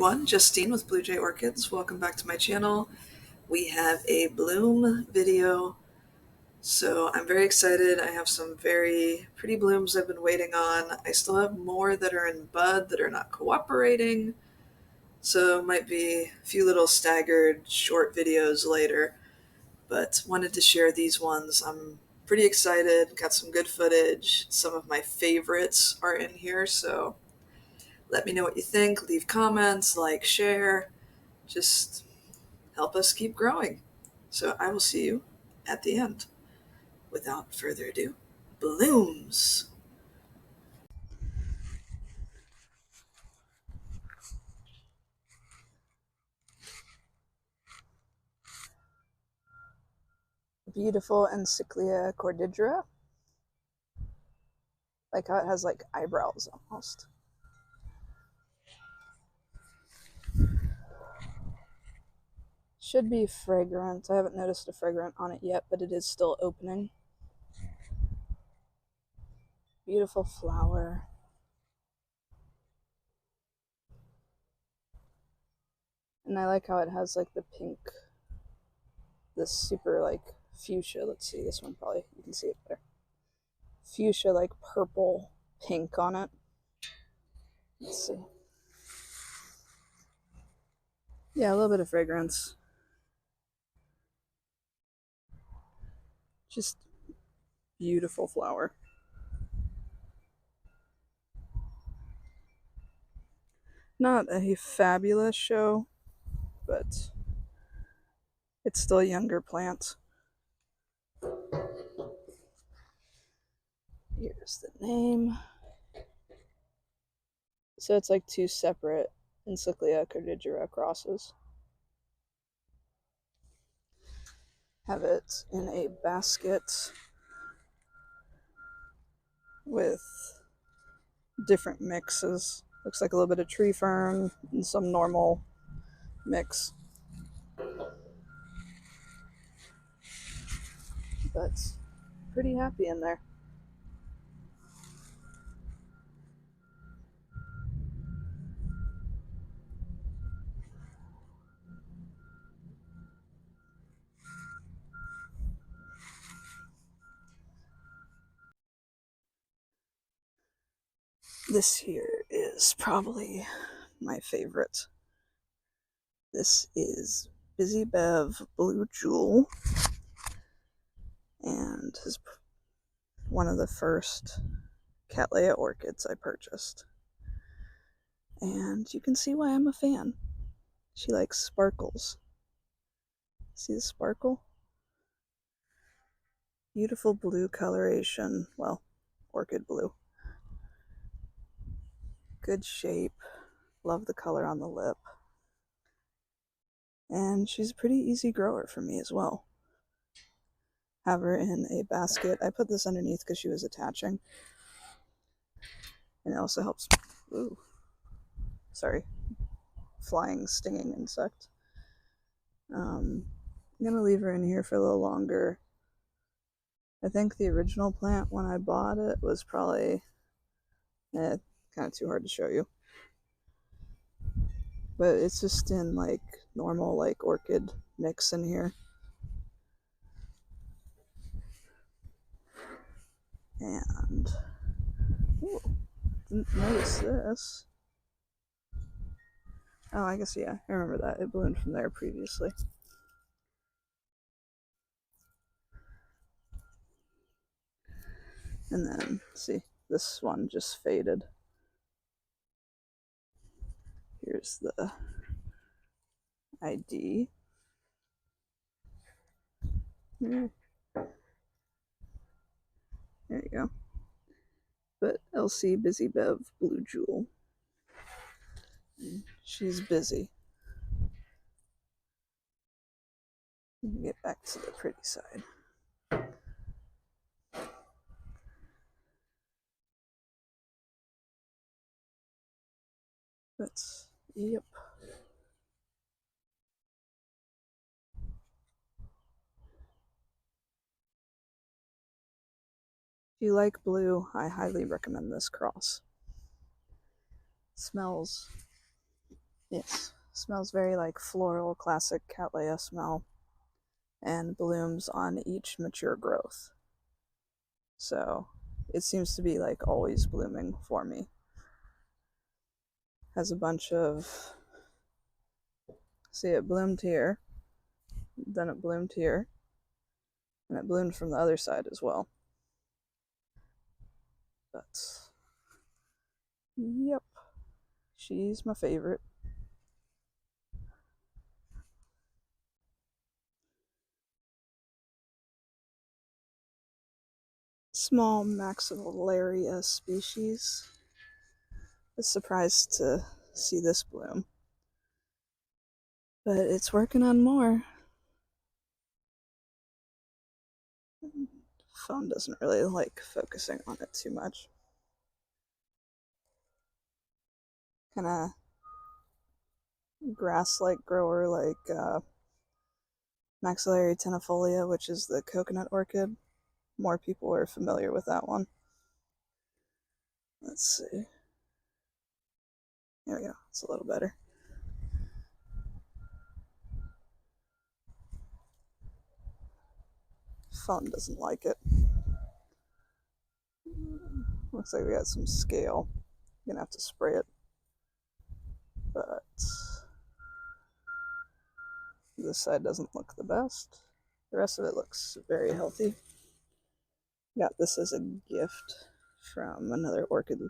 everyone, Justine with Blue Jay Orchids. Welcome back to my channel. We have a bloom video, so I'm very excited. I have some very pretty blooms I've been waiting on. I still have more that are in bud that are not cooperating, so it might be a few little staggered short videos later, but wanted to share these ones. I'm pretty excited, got some good footage. Some of my favorites are in here, so let me know what you think, leave comments, like, share, just help us keep growing. So I will see you at the end. Without further ado, blooms. Beautiful Encyclia cordidera. Like how it has like eyebrows almost. Should be fragrant. I haven't noticed a fragrant on it yet, but it is still opening. Beautiful flower. And I like how it has like the pink, this super like fuchsia. Let's see, this one probably, you can see it better. Fuchsia like purple pink on it. Let's see. Yeah, a little bit of fragrance. Just beautiful flower. Not a fabulous show, but it's still a younger plant. Here's the name. So it's like two separate Encyclia cordidera crosses. Have it in a basket with different mixes. Looks like a little bit of tree fern and some normal mix. But pretty happy in there. This here is probably my favorite. This is Busy Bev Blue Jewel, and is one of the first Cattleya orchids I purchased. And you can see why I'm a fan. She likes sparkles. See the sparkle? Beautiful blue coloration. Well, orchid blue. Good shape. Love the color on the lip. And she's a pretty easy grower for me as well. Have her in a basket. I put this underneath because she was attaching. And it also helps. Ooh. Sorry. Flying, stinging insect. I'm going to leave her in here for a little longer. I think the original plant when I bought it was probably kind of too hard to show you. But it's just in like normal like orchid mix in here. And ooh, didn't notice this. Oh, I guess, yeah, I remember that. It bloomed from there previously. And then, see, this one just faded. Here's the ID. There you go. But LC Busy Bev Blue Jewel. She's busy. Get back to the pretty side. That's, yep. If you like blue, I highly recommend this cross. Smells Yes, smells very like floral, classic Cattleya smell, and blooms on each mature growth. So it seems to be like always blooming for me. Has a bunch of, see, it bloomed here, then it bloomed here, and it bloomed from the other side as well. But yep, she's my favorite. Small Maxillaria species. I was surprised to see this bloom, but it's working on more. Phone doesn't really like focusing on it too much. Kind of grass-like grower like Maxillaria tenafolia, which is the coconut orchid. More people are familiar with that one. Let's see. There we go. It's a little better. Phone doesn't like it. Looks like we got some scale. I'm gonna have to spray it. But this side doesn't look the best. The rest of it looks very healthy. Got this as a gift from another orchid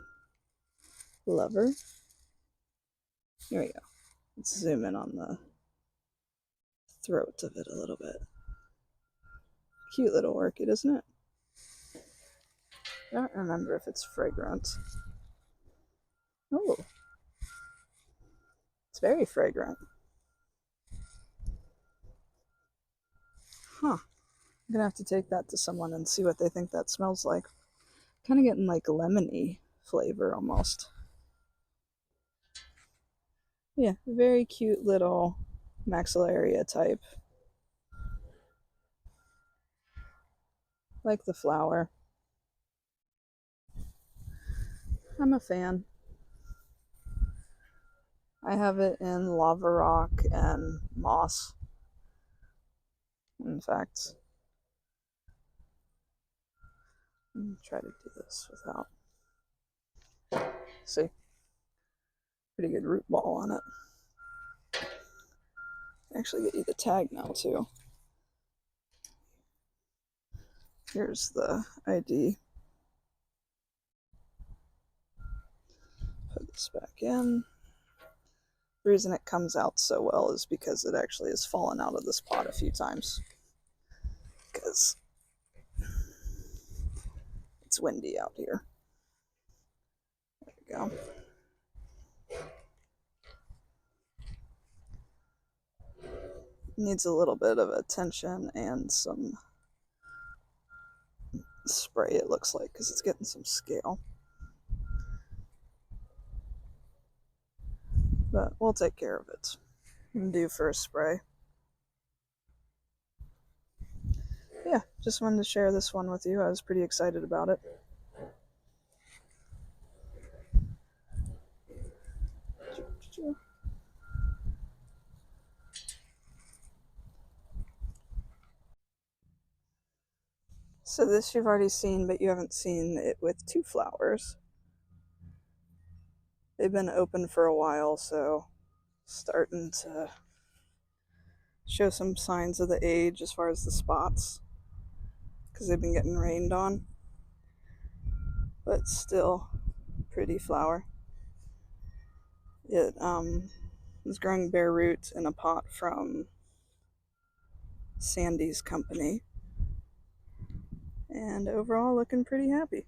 lover. Here we go. Let's zoom in on the throat of it a little bit. Cute little orchid, isn't it? I don't remember if it's fragrant. Oh, it's very fragrant. Huh. I'm gonna have to take that to someone and see what they think that smells like. Kind of getting like lemony flavor almost. Yeah, very cute little maxillaria type. Like the flower. I'm a fan. I have it in lava rock and moss. In fact, let me try to do this without. See, pretty good root ball on it. Actually, get you the tag now too. Here's the ID. Put this back in. The reason it comes out so well is because it actually has fallen out of this pot a few times. Because it's windy out here. There we go. Needs a little bit of attention and some spray, it looks like, because it's getting some scale. But we'll take care of it. I'm due for a spray. Yeah, just wanted to share this one with you. I was pretty excited about it. So this you've already seen, but you haven't seen it with two flowers. They've been open for a while, so starting to show some signs of the age as far as the spots, because they've been getting rained on. But still, pretty flower. It was growing bare root in a pot from Sandy's company, and overall looking pretty happy.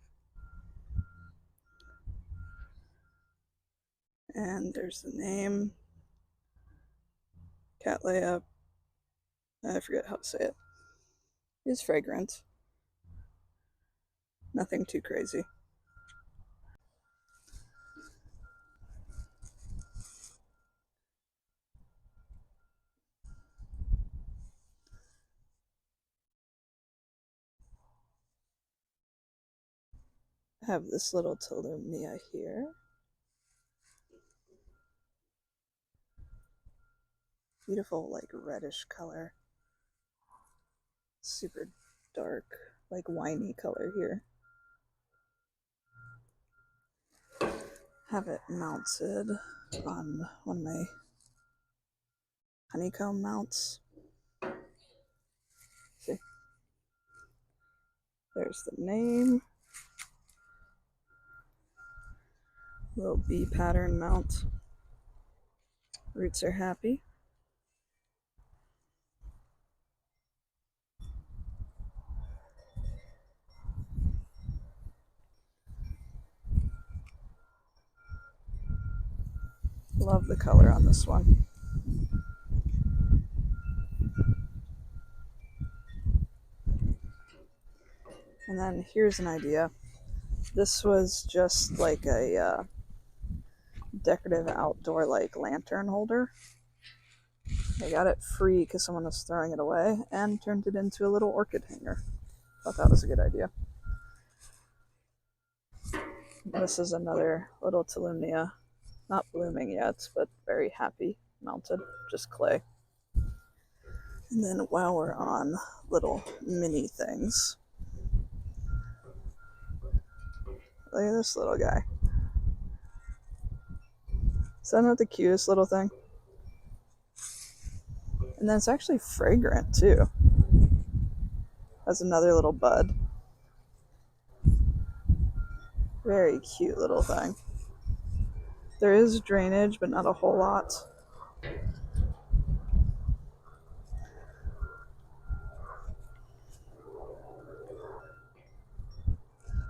And there's the name, Cattleya. I forget how to say it. Is fragrant. Nothing too crazy. I have this little Tolumnia here. beautiful, like reddish color. Super dark, like winey color here. Have it mounted on one of my honeycomb mounts. See, there's the name. Little bee pattern mount. Roots are happy. Love the color on this one. And then here's an idea. This was just like a decorative outdoor like lantern holder. I got it free because someone was throwing it away and turned it into a little orchid hanger. Thought that was a good idea. This is another little Tolumnia, not blooming yet, but very happy, mounted, just clay. And then while we're on little mini things, look at this little guy. Is that not the cutest little thing? And then it's actually fragrant too. Has another little bud. Very cute little thing. There is drainage, but not a whole lot.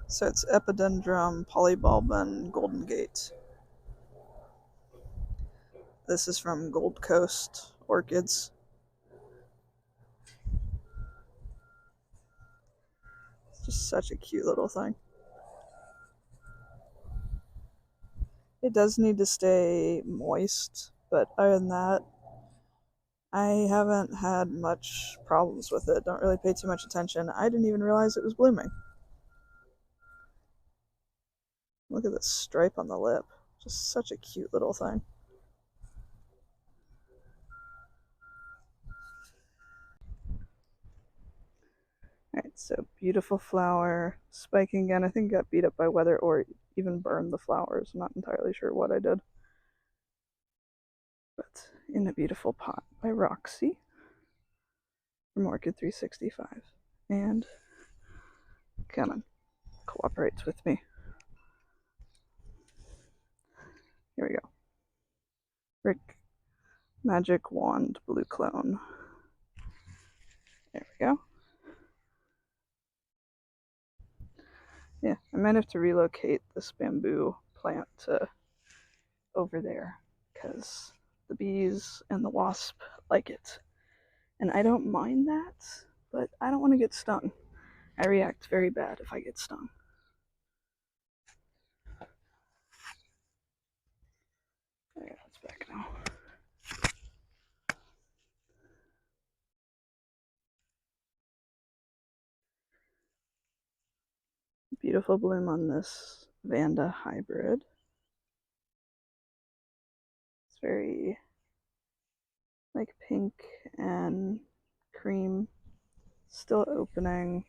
So it's Epidendrum polybulbon Golden Gate. This is from Gold Coast Orchids. It's just such a cute little thing. It does need to stay moist, but other than that, I haven't had much problems with it. Don't really pay too much attention. I didn't even realize it was blooming. Look at this stripe on the lip. Just such a cute little thing. Alright, so beautiful flower. Spiking again. I think it got beat up by weather or even burned the flowers. I'm not entirely sure what I did. But in a beautiful pot by Roxy from Orchid 365. And come on, cooperates with me. Here we go. Rick Magic Wand Blue Clone. There we go. Yeah, I might have to relocate this bamboo plant to over there because the bees and the wasp like it. And I don't mind that, but I don't want to get stung. I react very bad if I get stung. Okay, that's back now. Beautiful bloom on this Vanda hybrid. It's very like pink and cream. Still opening.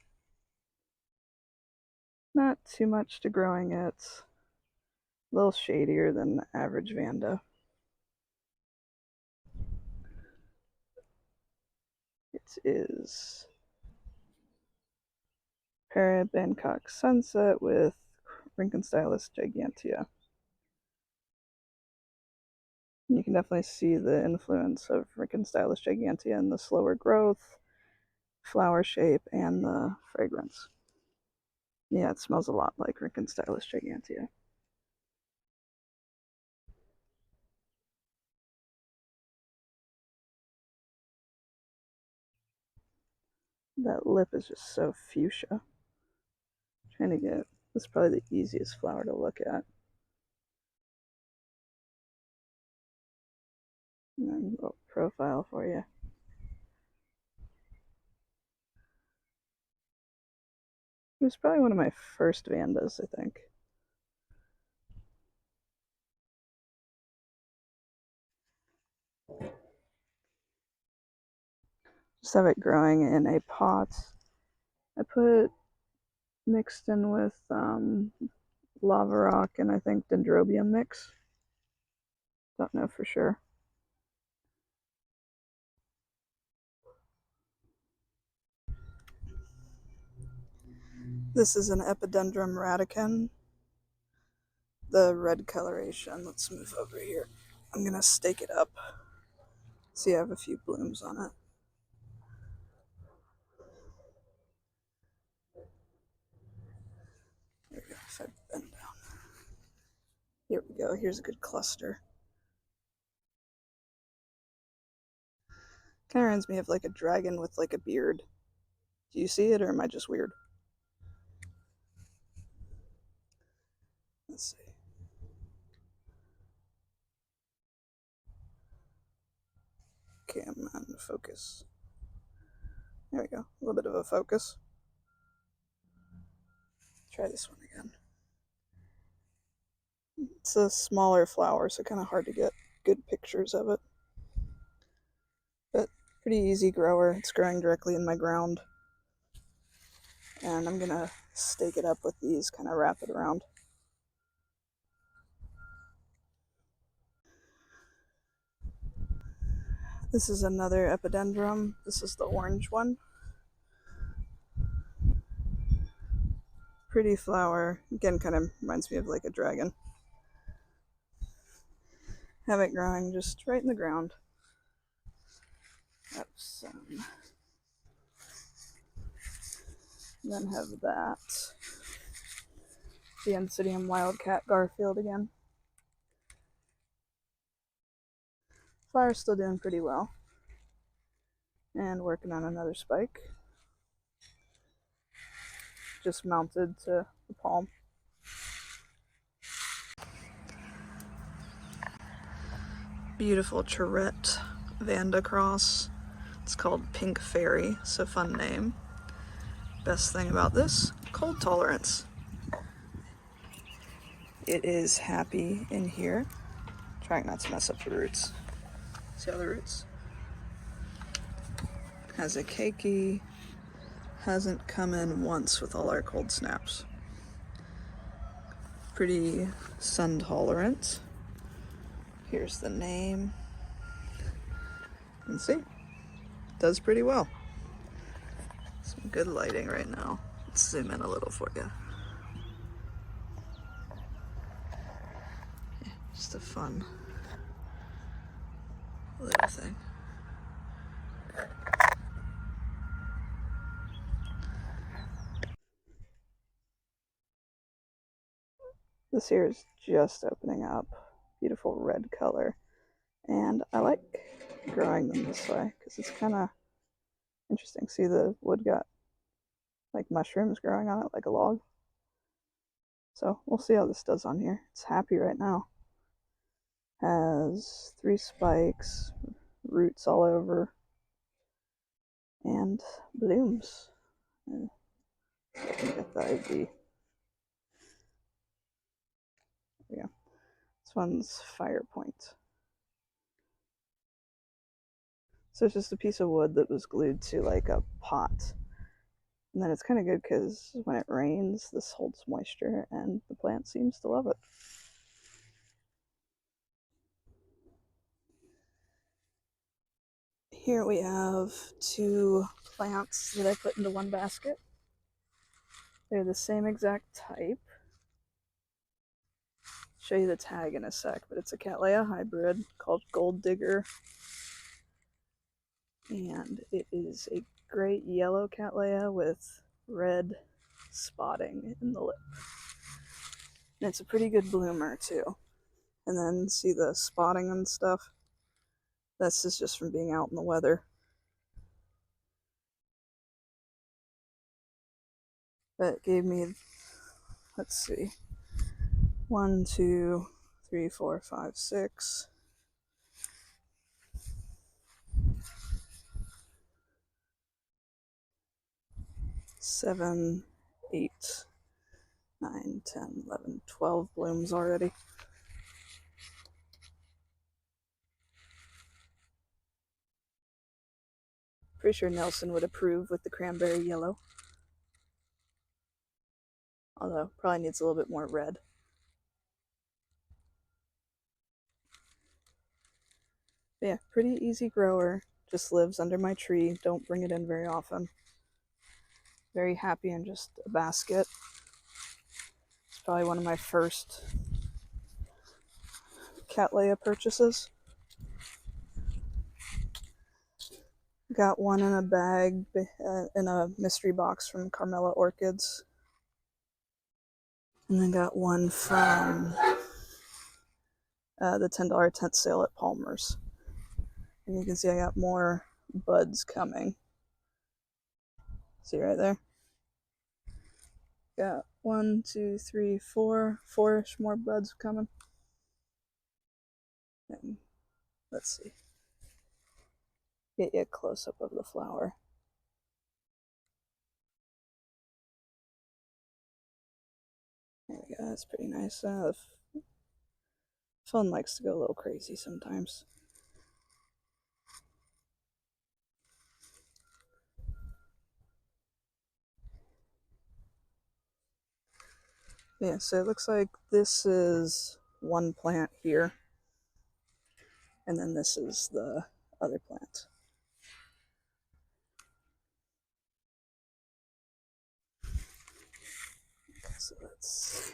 Not too much to growing it. A little shadier than the average Vanda. It is Para Bangkok Sunset with Rinkenstylus gigantea. And you can definitely see the influence of Rinkenstylus gigantea in the slower growth, flower shape, and the fragrance. Yeah, it smells a lot like Rinkenstylus gigantea. That lip is just so fuchsia. I'm trying to get, this is probably the easiest flower to look at. And then a little profile for you. It was probably one of my first Vandas, I think. Just have it growing in a pot. I put mixed in with lava rock and I think dendrobium mix. Don't know for sure. This is an Epidendrum radicans, the red coloration. Let's move over here. I'm gonna stake it up. See, I have a few blooms on it. There we go. If I bend down. Here we go. Here's a good cluster. Kind of reminds me of like a dragon with like a beard. Do you see it, or am I just weird? Let's see. Okay, I'm on focus. There we go. A little bit of a focus. Try this one again. It's a smaller flower, so kind of hard to get good pictures of it. But pretty easy grower. It's growing directly in my ground. And I'm gonna stake it up with these, kind of wrap it around. This is another epidendrum. This is the orange one. Pretty flower. Again, kind of reminds me of like a dragon. Have it growing just right in the ground. Have some. Then have that. The Ensidium Wildcat Garfield again. Flower's still doing pretty well. And working on another spike. Just mounted to the palm. Beautiful Charette Vanda Cross. It's called Pink Fairy, so fun name. Best thing about this, cold tolerance. It is happy in here. Trying not to mess up the roots. See all the roots? Has a cakey. Hasn't come in once with all our cold snaps. Pretty sun tolerant. Here's the name. And see, does pretty well. Some good lighting right now. Let's zoom in a little for you. Yeah, just a fun little thing. This here is just opening up. Beautiful red color. And I like growing them this way because it's kind of interesting. See, the wood got like mushrooms growing on it like a log. So we'll see how this does on here. It's happy right now. Has 3 spikes, roots all over, and blooms. And I can get the ID. There we go. This one's Fire Point. So it's just a piece of wood that was glued to like a pot. And then it's kind of good because when it rains, this holds moisture and the plant seems to love it. Here we have 2 plants that I put into one basket. They're the same exact type. Show you the tag in a sec, but it's a Cattleya hybrid called Gold Digger. And it is a great yellow Cattleya with red spotting in the lip. And it's a pretty good bloomer too. And then see the spotting and stuff? This is just from being out in the weather. That gave me, let's see, 1, 2, 3, 4, 5, 6. 7, 8, 9, 10, 11, 12 blooms already. Pretty sure Nelson would approve with the cranberry yellow. Although, probably needs a little bit more red. But yeah, pretty easy grower. Just lives under my tree. Don't bring it in very often. Very happy in just a basket. It's probably one of my first Cattleya purchases. Got one in a bag in a mystery box from Carmela Orchids. And then got one from the $10 tent sale at Palmer's. And you can see I got more buds coming. See right there? Got 1, 2, 3, 4, 4-ish more buds coming. And let's see. Get you a close up of the flower. There we go. That's pretty nice. The phone likes to go a little crazy sometimes. Yeah, so it looks like this is one plant here, and then this is the other plant. Okay, so let's.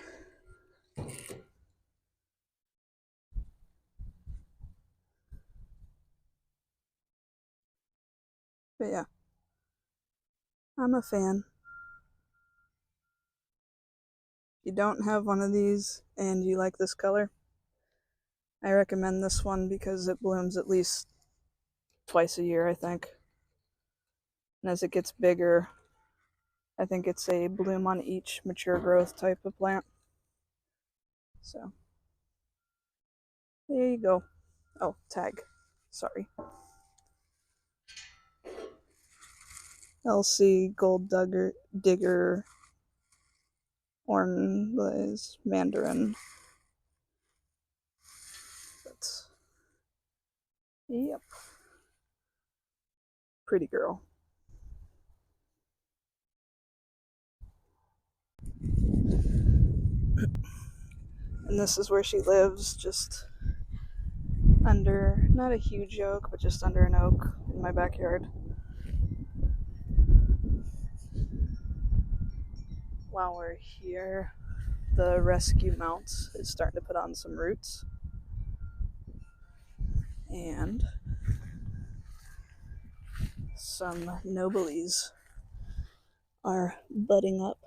But yeah, I'm a fan. If you don't have one of these and you like this color, I recommend this one because it blooms at least twice a year, I think. And as it gets bigger, I think it's a bloom on each mature growth type of plant. So, there you go. Oh, tag. Sorry. LC Gold Digger Orange Mandarin. That's, yep. Pretty girl. And this is where she lives, just under, not a huge oak, but just under an oak in my backyard. While we're here, the rescue mount is starting to put on some roots. And some nobelies are budding up.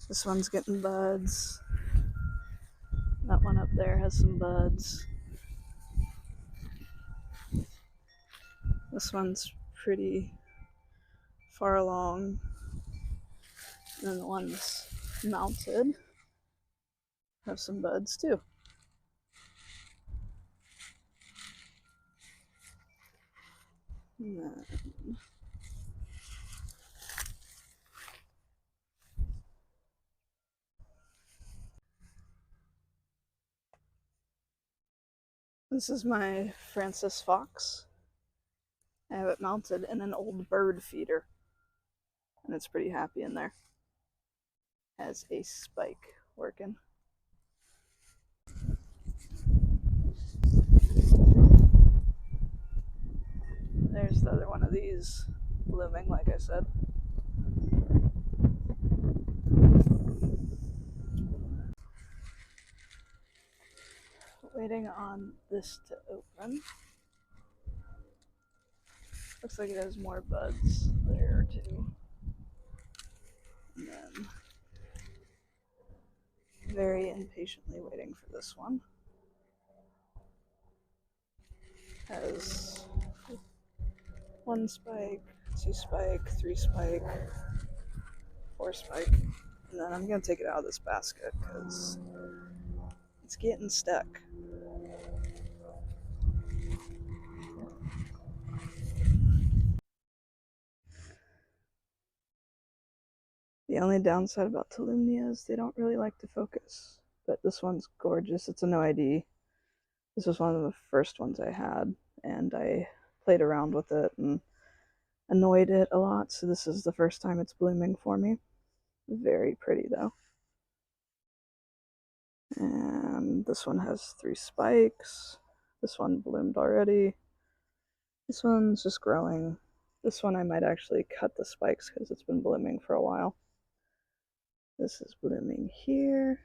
This one's getting buds. That one up there has some buds. This one's pretty far along. And then the ones mounted have some buds too. And then this is my Francis Fox. I have it mounted in an old bird feeder, and it's pretty happy in there. Has a spike working. There's the other one of these blooming, like I said. Waiting on this to open. Looks like it has more buds there too. And then very impatiently waiting for this one. Has 1 spike, 2 spike, 3 spike, 4 spike. And then I'm gonna take it out of this basket because it's getting stuck. The only downside about Tolumnia is they don't really like to focus. But this one's gorgeous. It's a no ID. This was one of the first ones I had, and I played around with it and annoyed it a lot. So this is the first time it's blooming for me. Very pretty though. And this one has 3 spikes. This one bloomed already. This one's just growing. This one I might actually cut the spikes because it's been blooming for a while. This is blooming here.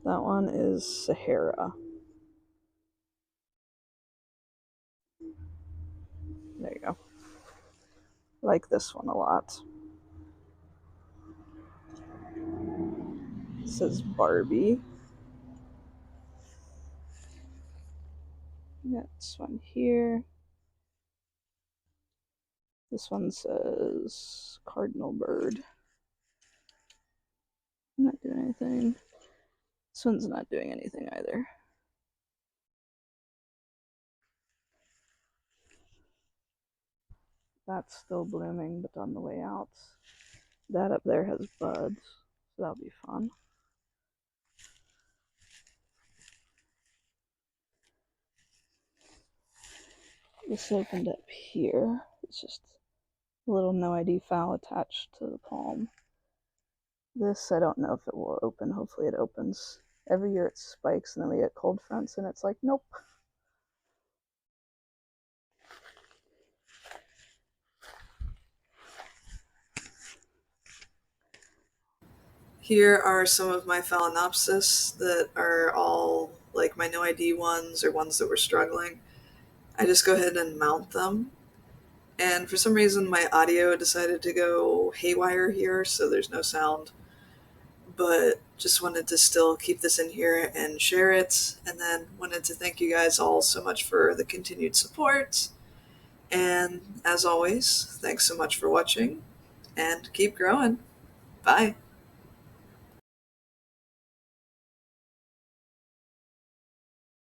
That one is Sahara. There you go. I like this one a lot. This is Barbie. Got this one here. This one says Cardinal Bird. Not doing anything. This one's not doing anything either. That's still blooming, but on the way out. That up there has buds, so that'll be fun. This opened up here. It's just a little no ID foul attached to the palm. This, I don't know if it will open. Hopefully it opens. Every year it spikes and then we get cold fronts and it's like, nope. Here are some of my Phalaenopsis that are all like my no ID ones or ones that were struggling. I just go ahead and mount them. And for some reason, my audio decided to go haywire here, so there's no sound. But just wanted to still keep this in here and share it. And then wanted to thank you guys all so much for the continued support. And as always, thanks so much for watching and keep growing. Bye.